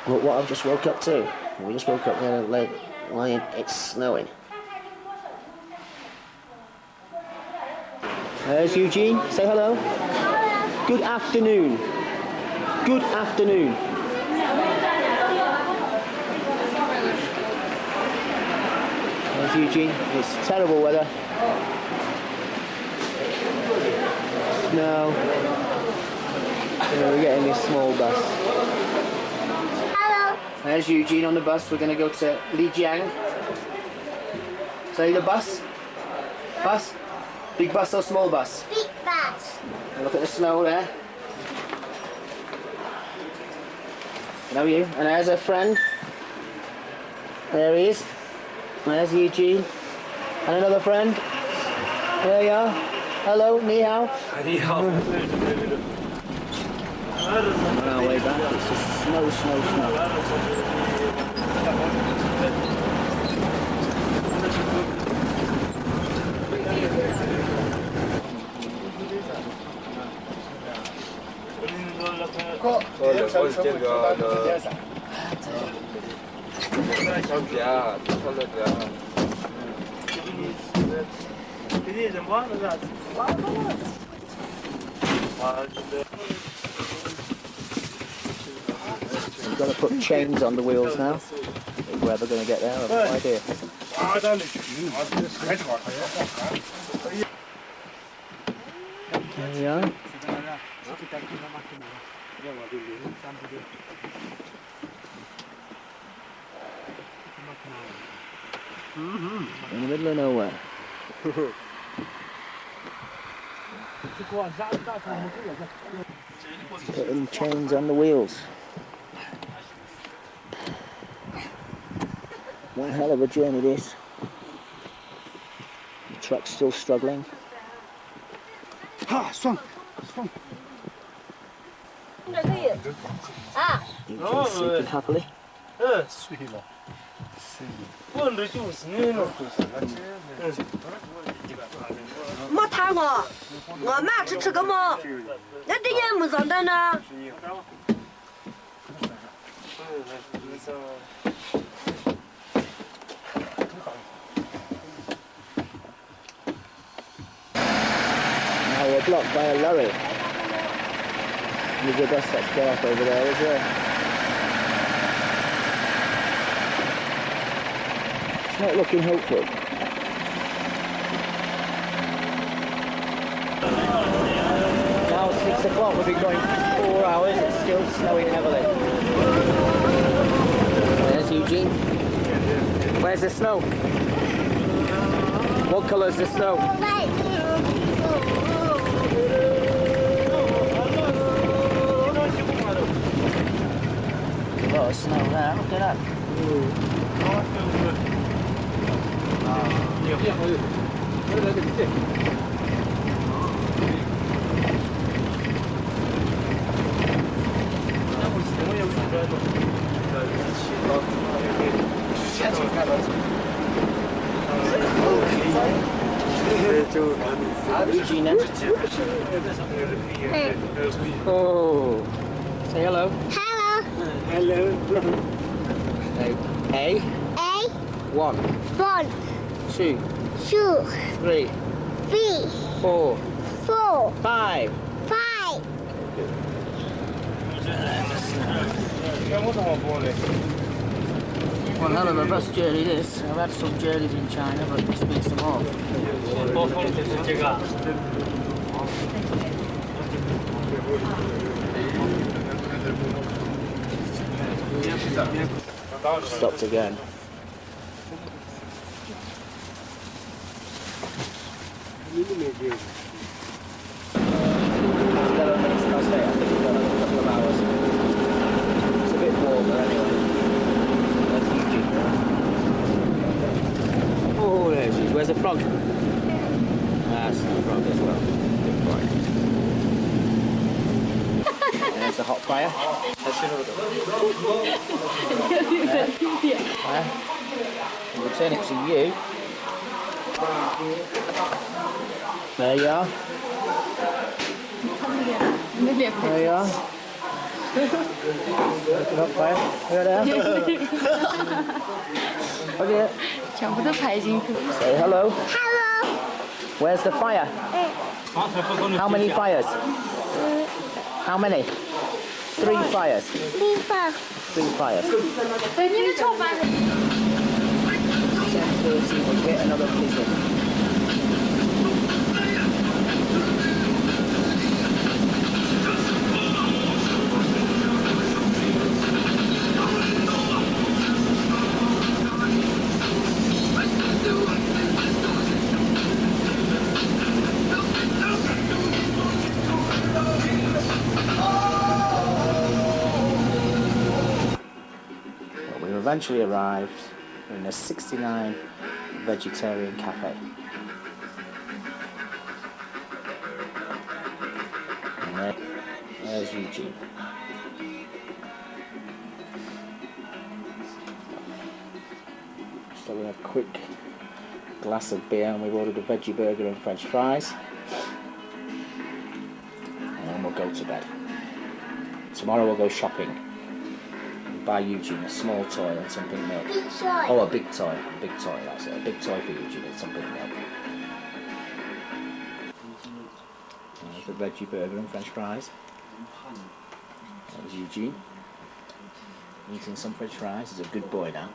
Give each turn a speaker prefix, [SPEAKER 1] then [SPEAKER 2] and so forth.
[SPEAKER 1] Look what I've just woke up to. We just woke up there late. It's snowing. There's Eugene. Say hello. Hello. Good afternoon. Good afternoon. There's Eugene. It's terrible weather. Snow. We're getting this small bus.
[SPEAKER 2] Hello.
[SPEAKER 1] There's Eugene on the bus. We're going to go to Lijiang. Say the bus. Bus. Big bus or small bus?
[SPEAKER 2] Big bus.
[SPEAKER 1] Look at the snow there. Know you. And there's a friend. There he is. There's Eugene. And another friend. There you are. Hello, ni hao.
[SPEAKER 3] Ni hao.
[SPEAKER 1] On our way back, it's just snow, snow, snow. We've got to put chains on the wheels now. If we're ever going to get there, I have no idea. There we are. In the middle of nowhere. Putting chains on the wheels. One hell of a journey this. The truck's still struggling.
[SPEAKER 4] Ha, swung.
[SPEAKER 1] Eugene's sleeping happily.
[SPEAKER 2] 没谈过，我妈只吃个馍，那这也没上单呢。
[SPEAKER 1] Now we're blocked by a lorry. There's a bus that's got off over there as well. It's not looking hopeful. Now 6 o'clock, we've been going 4 hours, it's still snowing heavily. There's Eugene. Where's the snow? What colour's the snow?
[SPEAKER 2] White.
[SPEAKER 1] A lot of snow there, look at that. Eugene. Oh, say hello.
[SPEAKER 2] Hello.
[SPEAKER 1] Hello. A.
[SPEAKER 2] A.
[SPEAKER 1] 1,
[SPEAKER 2] 1,
[SPEAKER 1] 2,
[SPEAKER 2] 2,
[SPEAKER 1] 3,
[SPEAKER 2] 3,
[SPEAKER 1] 4,
[SPEAKER 2] 4,
[SPEAKER 1] 5.
[SPEAKER 2] 5.
[SPEAKER 1] One hell of a bus journey this. I've had some journeys in China, but this beats them all. Stopped again. It's a bit warmer anyway. That's Eugene. Oh, there she is. Where's the frog? That's the frog as well. Good boy. There's the hot fire. We'll turn it to you. There you are. There you are. Looking up fire. Look at that. Look at it.
[SPEAKER 3] 全部都拍进去。
[SPEAKER 1] Say hello.
[SPEAKER 2] Hello.
[SPEAKER 1] Where's the fire? How many fires? How many? 3 fires. 3 fires.
[SPEAKER 3] 对，你们炒饭。
[SPEAKER 1] 10:30 we'll get another pigeon. Well, we've eventually arrived in a 69 vegetarian cafe. And there's Eugene. So we have a quick glass of beer and we've ordered a veggie burger and French fries. And then we'll go to bed. Tomorrow we'll go shopping. Buy Eugene a small toy and some pink milk. Oh, a big toy. A big toy, that's it. A big toy for Eugene and some pink milk. There's the veggie burger and French fries. That was Eugene. Eating some French fries. He's a good boy now.